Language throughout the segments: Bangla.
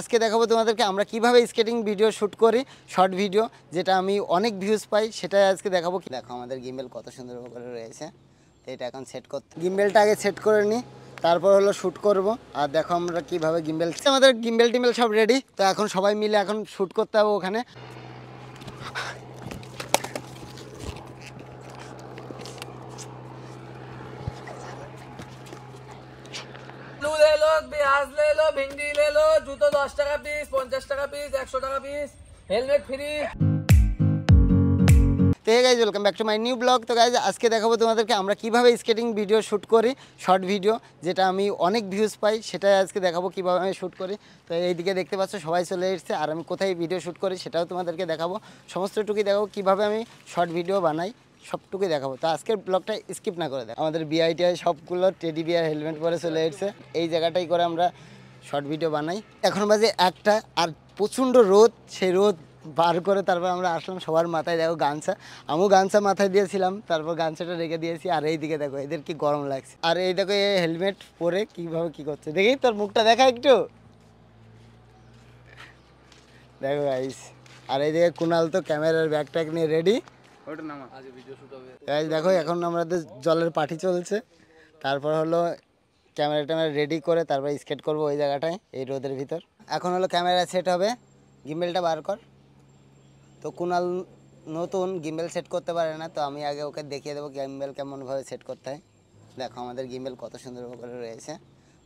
আজকে দেখাবো তোমাদেরকে আমরা কিভাবে স্কেটিং ভিডিও শুট করি, শর্ট ভিডিও যেটা আমি অনেক ভিউজ পাই, সেটাই আজকে দেখাবো। কি দেখো আমাদের গিম্বেল কত সুন্দর করে রয়েছে। তো এটা এখন সেট করতে, গিম্বেলটা আগে সেট করে নিই, তারপর হলো শুট করব। আর দেখো আমরা কিভাবে গিম্বেল, আমাদের গিম্বেল টিম্বেল সব রেডি। তো এখন সবাই মিলে এখন শুট করতে হবে ওখানে। ले लो, प्याज ले लो, भिंडी ले लो, जूतो 10 টাকা পিস, 50 টাকা পিস, 100 টাকা পিস, হেলমেট ফ্রি। তো hey guys, welcome back to my new blog. তো গাইজ আজকে দেখাবো তোমাদেরকে আমরা কিভাবে স্কেটিং ভিডিও শ্যুট করি, শর্ট ভিডিও যেটা আমি অনেক ভিউজ পাই, সেটাই আজকে দেখাবো কিভাবে আমি শ্যুট করি। তো এইদিকে দেখতে পাচ্ছ সবাই চলে এসেছে, আর আমি কোথায় ভিডিও শ্যুট করি সেটাও তোমাদেরকে দেখাবো। সমস্তটুকুই দেখাবো কীভাবে আমি শর্ট ভিডিও বানাই, সবটুকুই দেখাবো। তো আজকের ব্লগটা স্কিপ না করে দেখো। আমাদের বিআইটিআই সবগুলো টেডি বিয়ার হেলমেট পরে চলে এসেছে, এই জায়গাটাই করে আমরা শর্ট ভিডিও বানাই। এখন বাজে 1টা, আর প্রচণ্ড রোদ, সেই রোদ বার করে তারপর আমরা আসলাম। সবার মাথায় দেখো গামছা, আমিও গামছা মাথায় দিয়েছিলাম, তারপর গামছাটা রেখে দিয়েছি। আর এই দিকে দেখো এদের কি গরম লাগছে, আর এই দেখো এই হেলমেট পরে কীভাবে কী করছে, দেখি তোর মুখটা দেখা একটু, দেখো গাইস। আর এই দিকে কুনাল তো ক্যামেরার ব্যাগ ট্যাগ নিয়ে রেডি। দেখো এখন আমাদের জলের পার্টি চলছে, তারপর হলো ক্যামেরা ট্যামেরা রেডি করে তারপর স্কেট করবো ওই জায়গাটায়, এই রোদের ভিতর। এখন হলো ক্যামেরা সেট হবে, গিম্বেলটা বার কর। তো কুনাল নতুন গিম্বেল সেট করতে পারে না, তো আমি আগে ওকে দেখিয়ে দেবো গিম্বেল কেমনভাবে সেট করতে হয়। দেখো আমাদের গিম্বেল কত সুন্দর করে রয়েছে।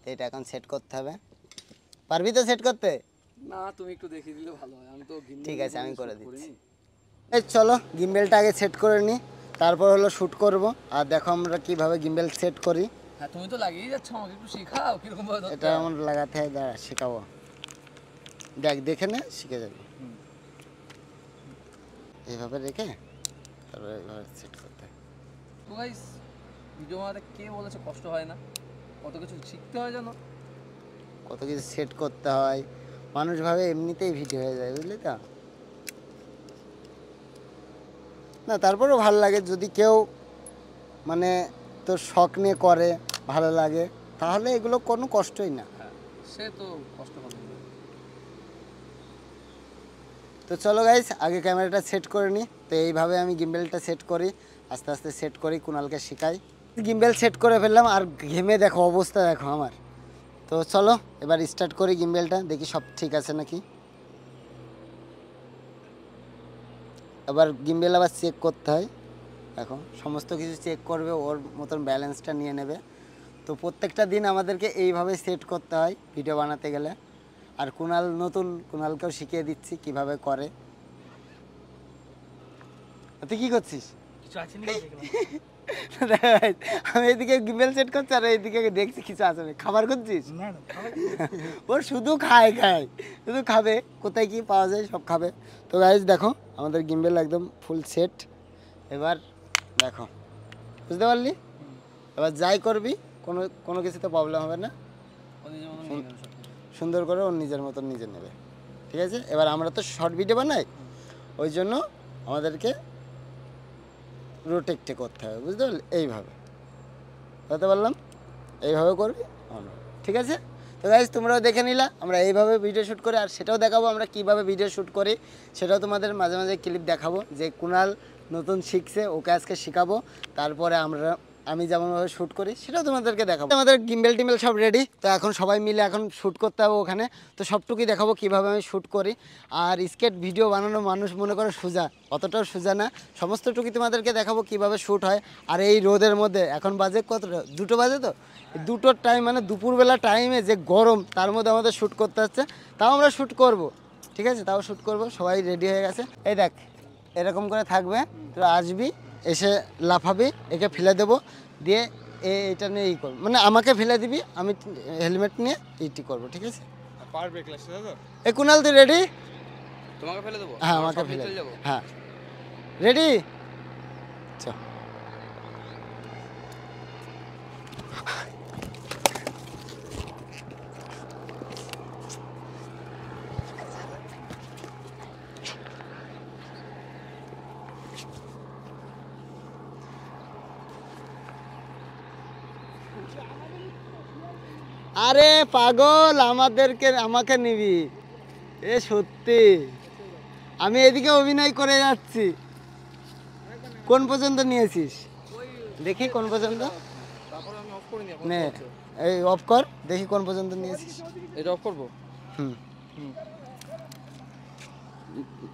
তো এটা এখন সেট করতে হবে, পারবি তো সেট করতে? না, তুমি একটু দেখিয়ে দিলে ভালো হয়, আমি তো ঠিক আছে আমি করে দিচ্ছি। এই চলো গিম্বেলটা আগে সেট করে নিই, তারপর হলো শ্যুট করব। আর দেখো আমরা কিভাবে গিম্বেল সেট করি। হ্যাঁ, তুমি তো লাগিয়ে যাচ্ছ, আমাকে একটু শেখাও কিরকম ভাবে ধরতে এটা হয়। আমার লাগাতে হয়, দাঁড়া শেখাবো, দেখ দেখে নে শিখে যাবি। এইভাবে রেখে তারপরে এইভাবে সেট করতে হয়। তো গাইস, ভিডিও বানাতে কে বলেছে কষ্ট হয় না? কত কিছু শিখতে হয় জানো? কত কিছু সেট করতে হয়, মানুষ ভাবে এমনিতেই ভিডিও হয়ে যায়, বুঝলি তো। না তারপরেও ভালো লাগে, যদি কেউ মানে তোর শখ নিয়ে করে, ভালো লাগে, তাহলে এগুলো কোনো কষ্টই না। হ্যাঁ, সে তো কষ্ট হবে। তো চলো গাইস আগে ক্যামেরাটা সেট করে নিই। তো এইভাবে আমি গিম্বেলটা সেট করি, আস্তে আস্তে সেট করি, কুনালকে শেখাই। গিম্বেল সেট করে ফেললাম, আর ঘেমে দেখো অবস্থা দেখো আমার। তো চলো এবার স্টার্ট করি গিম্বেলটা, দেখি সব ঠিক আছে নাকি। এবার গিম্বেল আবার চেক করতে হয়, দেখো সমস্ত কিছু চেক করবে, ওর মতন ব্যালেন্সটা নিয়ে নেবে। তো প্রত্যেকটা দিন আমাদেরকে এইভাবে সেট করতে হয় ভিডিও বানাতে গেলে। আর কুনাল নতুন, কুনালকেও শিখিয়ে দিচ্ছি কিভাবে করে। তুই কি করছিস? কিছু আছে না? আমি এইদিকে গিম্বেল সেট করছি, আর এইদিকে দেখছি কিছু আছে না। খাবার করছিস? না না, ও শুধু খায় খায়, শুধু খাবে, কোথায় কি পাওয়া যায় সব খাবে। তো গাইজ দেখো আমাদের গিম্বেল একদম ফুল সেট। এবার দেখো, বুঝতে পারলি? এবার যাই করবি কোনো কোনো কিছুতে প্রবলেম হবে না, সুন্দর করে ওর নিজের মতন নিজে নেবে, ঠিক আছে। এবার আমরা তো শর্ট ভিডিও বানাই, ওই জন্য আমাদেরকে রোটেক্টে করতে হবে, বুঝতে পারলি? এইভাবে বুঝতে পারলাম, এইভাবে করবি, ঠিক আছে। তো গাইজ তোমরাও দেখে নিলা আমরা এইভাবে ভিডিও শ্যুট করি, আর সেটাও দেখাবো আমরা কীভাবে ভিডিও শ্যুট করি, সেটাও তোমাদের মাঝে মাঝে ক্লিপ দেখাবো। যে কুনাল নতুন শিখছে, ওকে আজকে শেখাবো, তারপরে আমি যেমনভাবে শ্যুট করি সেটাও তোমাদেরকে দেখাবো। আমাদের গিম্বেল টিম্বেল সব রেডি, তো এখন সবাই মিলে এখন শ্যুট করতে হবে ওখানে। তো সবটুকুই দেখাবো কীভাবে আমি শ্যুট করি। আর স্কেট ভিডিও বানানো মানুষ মনে করে সোজা, অতটাও সোজা না, সমস্তটুকুই তোমাদেরকে দেখাবো কীভাবে শ্যুট হয়। আর এই রোদের মধ্যে এখন বাজে কতটা, 2টো বাজে, তো 2টোর টাইম মানে দুপুরবেলা টাইমে যে গরম, তার মধ্যে আমাদের শ্যুট করতে হচ্ছে। তাও আমরা শ্যুট করব, ঠিক আছে, তাও শ্যুট করব। সবাই রেডি হয়ে গেছে, এই দেখ এরকম করে থাকবে, তো আসবি, এসে লাফাবি, একে ফেলে দেবো, দিয়ে এটা নিয়ে ই করবো, মানে আমাকে ফেলে দিবি, আমি হেলমেট নিয়ে ইটি করবো, ঠিক আছে। পারবে ক্লাসে দাদা? এই কুনাল তুই রেডি? তোমাকে ফেলে দেবো? হ্যাঁ আমাকে ফেলে, হ্যাঁ রেডি, চ। আরে পাগল, আমাকে নিবি। এ সত্যি আমি এদিকে অভিনয় করে যাচ্ছি। কোন পর্যন্ত নিয়েছিস দেখি, কোন পর্যন্ত? তারপরে আমি অফ করে নিই এখন নে চলছে। এই অফ কর দেখি কোন পর্যন্ত নিয়েছিস। এটা অফ করবো? হুম, হুম,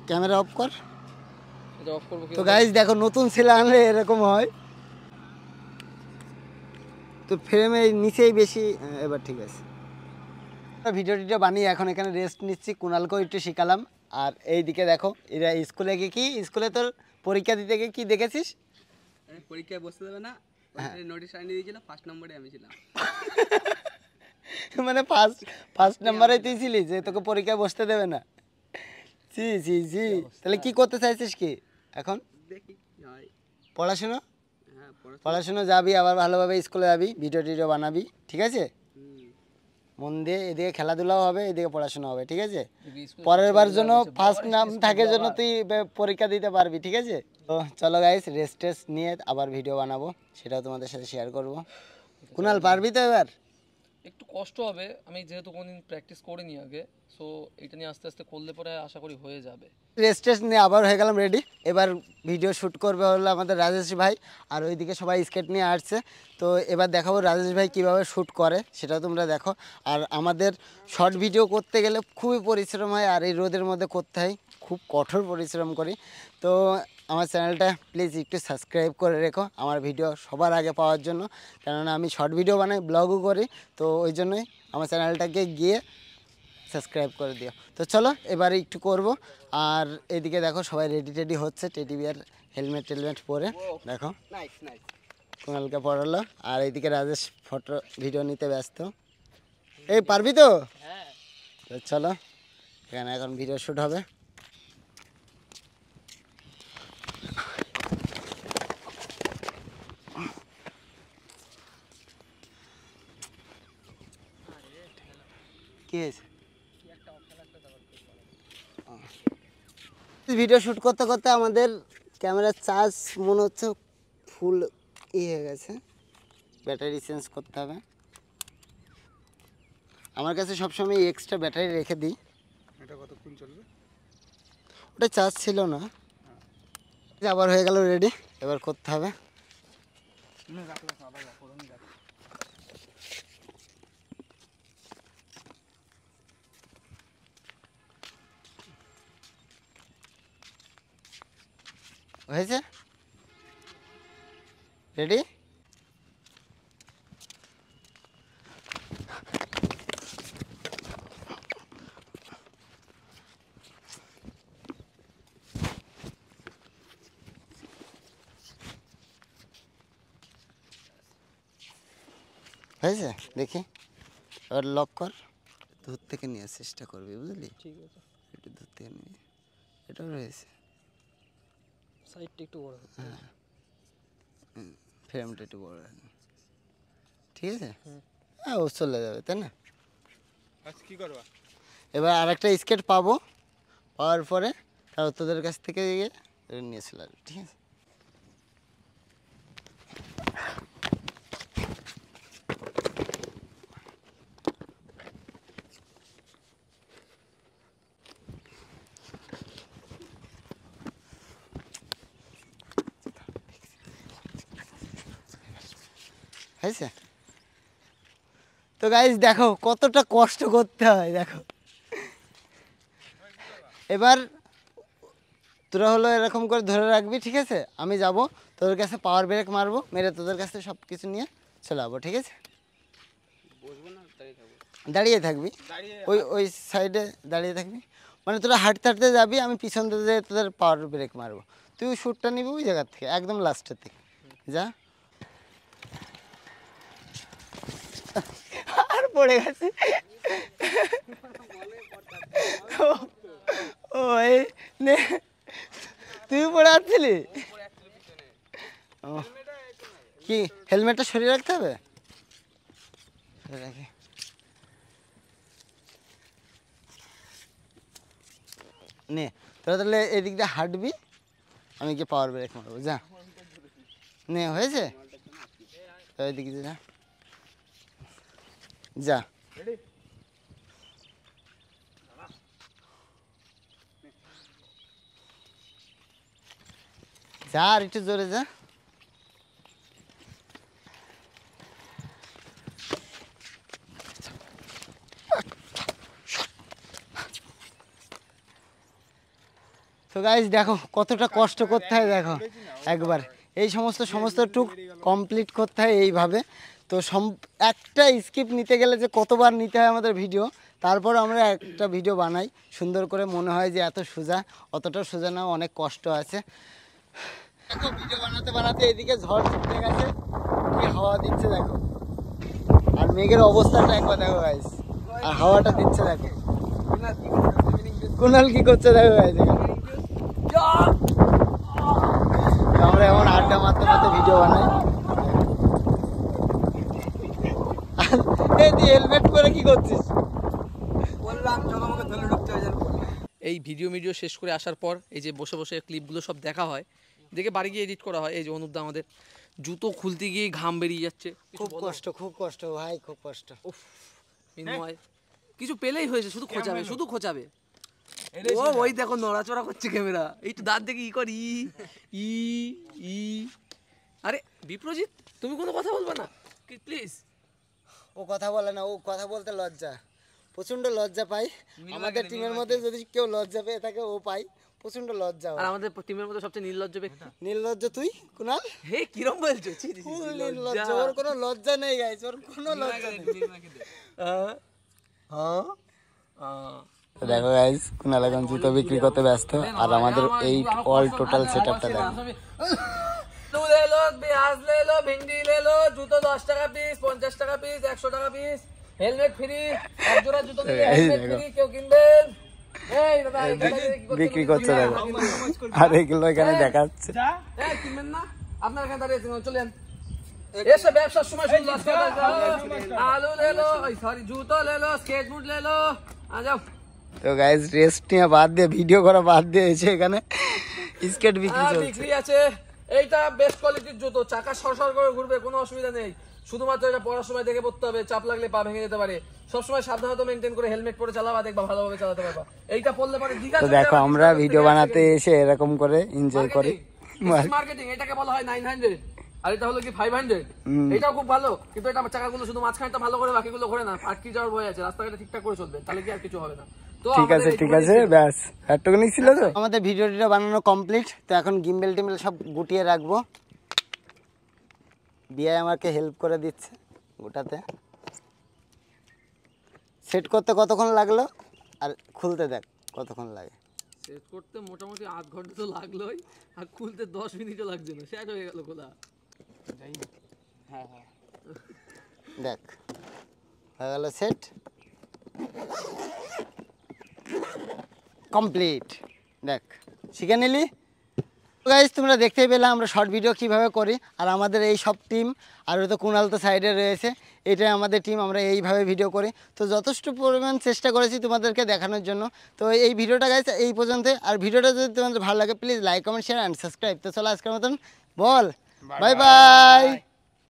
ক্যামেরা অফ কর। এটা অফ করবো তো কিভাবে? গাইজ দেখো, নতুন ছেলে আনলে এরকম হয়। তো ফ্রেমের নিচেই বেশি এবার ঠিক আছে। ভিডিও টিডিও বানিয়ে এখন এখানে রেস্ট নিচ্ছি, কুণালকেও একটু শিখালাম। আর এইদিকে দেখো, এরা স্কুলে গিয়ে কি, স্কুলে তোর পরীক্ষা দিতে গিয়ে কি দেখেছিস? পরীক্ষায় বসতে দেবে না, নোটিশ আনিয়ে দিয়েছিল, ফার্স্ট নম্বরে আমি ছিলাম। মানে ফার্স্ট নাম্বারে তুই ছিলি যে তোকে পরীক্ষায় বসতে দেবে না? জি জি জি, তাহলে কি করতে চাইছিস কি এখন? দেখি কি হয়। পড়াশুনো? হ্যাঁ, পড়াশুনো যাবি, আবার ভালোভাবে স্কুলে যাবি, ভিডিও টিডিও বানাবি, ঠিক আছে? মন দিয়ে এদিকে খেলাধুলাও হবে, এদিকে পড়াশোনা হবে, ঠিক আছে? পরের বার জন্য ফার্স্ট নাম থাকে জন্য তুই পরীক্ষা দিতে পারবি, ঠিক আছে? তো চলো গাইস, রেস্ট টেস্ট নিয়ে আবার ভিডিও বানাবো, সেটাও তোমাদের সাথে শেয়ার করব। কুণাল পারবি তো এবার? একটু কষ্ট হবে, আমি যেহেতু কোনোদিন প্র্যাকটিস করিনি আগে, সো এটা নিয়ে আস্তে আস্তে করলে পরে আশা করি হয়ে যাবে। রেস্ট টেস্ট নিয়ে আবার হয়ে গেলাম রেডি। এবার ভিডিও শ্যুট করবে হলো আমাদের রাজেশ ভাই, আর ওইদিকে সবাই স্কেট নিয়ে আসছে। তো এবার দেখাবো রাজেশ ভাই কীভাবে শ্যুট করে, সেটাও তোমরা দেখো। আর আমাদের শর্ট ভিডিও করতে গেলে খুবই পরিশ্রম হয়, আর এই রোদের মধ্যে করতে হয়, খুব কঠোর পরিশ্রম করি। তো আমার চ্যানেলটা প্লিজ একটু সাবস্ক্রাইব করে রেখো আমার ভিডিও সবার আগে পাওয়ার জন্য, কেননা আমি শর্ট ভিডিও বানাই, ব্লগও করি। তো ওই জন্যই আমার চ্যানেলটাকে গিয়ে সাবস্ক্রাইব করে দিও। তো চলো এবারে একটু করব। আর এদিকে দেখো সবাই রেডি টেডি হচ্ছে, টেডি বিয়ার হেলমেট টেলমেট পরে দেখো কুণালকে পড়ালো। আর এইদিকে রাজেশ ফটো ভিডিও নিতে ব্যস্ত। এই পারবি তো? তো চলো, এখানে এখন ভিডিও শ্যুট হবে। কি হয়েছে? ভিডিও শ্যুট করতে করতে আমাদের ক্যামেরার চার্জ মনে হচ্ছে ফুল হয়ে গেছে, ব্যাটারি চেঞ্জ করতে হবে। আমার কাছে সবসময় এক্সট্রা ব্যাটারি রেখে দিই। এটা কতক্ষণ চলবে? ওটা চার্জ ছিল না। আবার হয়ে গেল রেডি, এবার করতে হবে। হয়েছে? রেডি? হয়েছে? দেখি এবার লক কর। দূর থেকে নেওয়ার চেষ্টা করবি, বুঝলি? ঠিক আছে, একটু দূর থেকে নিবি। এটাও রয়েছে, সাইডটা একটু বড় করতে হবে। ফ্রেমটা একটু বড় রাখবি, ঠিক আছে? হ্যাঁ, ও চলে যাবে, তাই না? আজ কি করবা? এবার আরেকটা স্কেট পাবো, পাওয়ার পরে তারপর তোদের কাছ থেকে গিয়ে নিয়ে চলে আসবি, ঠিক আছে? হয়েছে? তো গাইজ দেখো কতটা কষ্ট করতে হয়, দেখো। এবার তোরা হলো এরকম করে ধরে রাখবি, ঠিক আছে? আমি যাব তোদের কাছে, পাওয়ার ব্রেক মারবো, মেরে তোদের কাছে সব কিছু নিয়ে চলে যাবো, ঠিক আছে? বসবো না, দাঁড়িয়ে থাকবো। দাঁড়িয়ে থাকবি, ওই ওই সাইডে দাঁড়িয়ে থাকবি। মানে তোরা হাঁটতে হাঁটতে যাবি, আমি পিছন থেকে যেয়ে তোদের পাওয়ার ব্রেক মারবো। তুই শ্যুটটা নিবি ওই জায়গার থেকে, একদম লাস্টের থেকে যা। আর পড়ে গেছে। ও এই নে, তুই পড়ে আসছিলি? ও, কি হেলমেটটা সরিয়ে রাখতে হবে? সরিয়ে রাখি। নে তোরা তাহলে এদিক দিয়ে হাঁটবি, আমি গিয়ে পাওয়ার ব্রেক মারবো, যা। নে হয়েছে, এদিকে যা যা। যা আর একটু জোরে যা। তো গাইস দেখো কতটা কষ্ট করতে হয়, দেখো একবার এই সমস্ত টুক কমপ্লিট করতে হয় এইভাবে। তো একটা স্কিপ নিতে গেলে যে কতবার নিতে হয় আমাদের ভিডিও, তারপর আমরা একটা ভিডিও বানাই সুন্দর করে, মনে হয় যে এত সোজা, অতটা সোজা না, অনেক কষ্ট আছে। দেখো ভিডিও বানাতে বানাতে এদিকে ঝড় ছুটে গেছে, কি হাওয়া দিচ্ছে দেখো, আর মেঘের অবস্থাটা একবার দেখো গাইস, আর হাওয়াটা দিচ্ছে দেখো। কুনাল কি করছে দেখো গাইস, আমরা এমন আড্ডা মারতে মারতে ভিডিও বানাই। এই তুই হেলমেট পরে কি করছিস? এই ভিডিও শেষ করে আসার পর এই যে বসে বসে ক্লিপগুলো সব দেখা হয়, দেখে বাড়ি গিয়ে এডিট করা হয়। এই যে অনুপদা আমাদের জুতো খুলতে গিয়ে ঘাম বেরিয়ে যাচ্ছে, খুব কষ্ট ভাই, খুব কষ্ট। মিনময় কিছু পেলেই হয়েছে, শুধু খোঁচাবে। ও ওই দেখো নড়াচড়া করছে ক্যামেরা, একটু দাঁত দেখে ই কর, ই ই। আরে বিপ্রজিৎ, তুমি কোনো কথা বলবে না প্লিজ? ও কথা বলে না, ও কথা বলতে লজ্জা, প্রচন্ড লজ্জা পাই। আমাদের টিমের মধ্যে যদি কেউ লজ্জা পেয়ে থাকে ও পাই, প্রচন্ড লজ্জা। আর আমাদের টিমের মধ্যে সবচেয়ে নির্লজ্জ ব্যক্তি নির্লজ্জ তুই কুনাল। হে কিরম বলছো? নির্লজ্জ, ওর কোনো লজ্জা নেই গাইস, ওর কোনো লজ্জা নেই। দেখো গাইস, কুনাল এখন জুতো বিক্রি করতে ব্যস্ত, আর আমাদের এই অল টোটাল সেটআপটা দেখো। ले लो, प्याज ले लो, भिंडी ले लो, जूतो 10 টাকা পিস, 50 টাকা পিস, 100 টাকা পিস, হেলমেট ফ্রি, এক জোড়া জুতো নিলে হেলমেট ফ্রি, কেউ কিনবেন? এই দাদা বিক্রি করছে দেখো, আর এগুলো এখানে দেখাচ্ছে। এই কিনবেন না? আপনার এখানে দাঁড়িয়ে আছেন, চলেন। এসে ব্যবসার সময় শুধু লস করে আলু ले लो, সরি জুতো ले लो, স্কেচ বুট ले लो, आ जाओ। তো গাইস রেস্ট নিয়ে বাদ দিয়ে, ভিডিও করা বাদ দিয়ে এসে এখানে স্কেট বিক্রি চলছে। বিক্রি আছে, এইটা বেস্ট কোয়ালিটির জুতো, চাকা সরসর করে ঘুরবে, কোনো অসুবিধা নেই। শুধুমাত্র এটা পড়ার সময় দেখে পড়তে হবে, চাপ লাগলে পা ভেঙে যেতে পারে। সবসময় সাবধানতা মেনটেন করে হেলমেট পরে চালাবা, দেখবা ভালোভাবে চালাতে পারবা। এইটা পড়লে পরে দিঘা। তো দেখো আমরা ভিডিও বানাতে এসে এরকম করে এনজয় করি। মার্কেটিং এটাকে বলা হয় 900, আর এটা হলো কি 500। এটাও খুব ভালো, কিন্তু এটা চাকাগুলো শুধু মাঝখানটা ভালো করে, বাকিগুলো করে না, আটকে যাওয়ার ভয় আছে। রাস্তাঘাটে ঠিকঠাক করে চলবে, তাহলে কি আর কিছু হবে না। ঠিক আছে ব্যাস, এতটুকুনি ছিল। তো আমাদের ভিডিওটা বানানো কমপ্লিট। তো এখন গিম্বেল টিম্বেল সব গুটিয়ে রাখবো। বিয়াই আমাকে হেল্প করে দিচ্ছে গোটাতে। সেট করতে কতক্ষণ লাগলো, আর খুলতে দেখ কতক্ষণ লাগে। সেট করতে মোটামুটি আধ ঘন্টা তো লাগলোই, আর খুলতে 10 মিনিটও লাগছে না, সেট হয়ে গেল খোলা। দেখ হয়ে গেল সেট কমপ্লিট। দেখ শিখে নিলি গাইস, তোমরা দেখতেই পেলে আমরা শর্ট ভিডিও কিভাবে করি। আর আমাদের এই সব টিম, আর তো কুনাল তো সাইডে রয়েছে, এটাই আমাদের টিম, আমরা এইভাবে ভিডিও করি। তো যথেষ্ট পরিমাণ চেষ্টা করেছি তোমাদেরকে দেখানোর জন্য। তো এই ভিডিওটা গাইস এই পর্যন্ত। আর ভিডিওটা যদি তোমাদের ভালো লাগে please like comment share and subscribe. তো চলো আজকের মতন বল বাই বাই।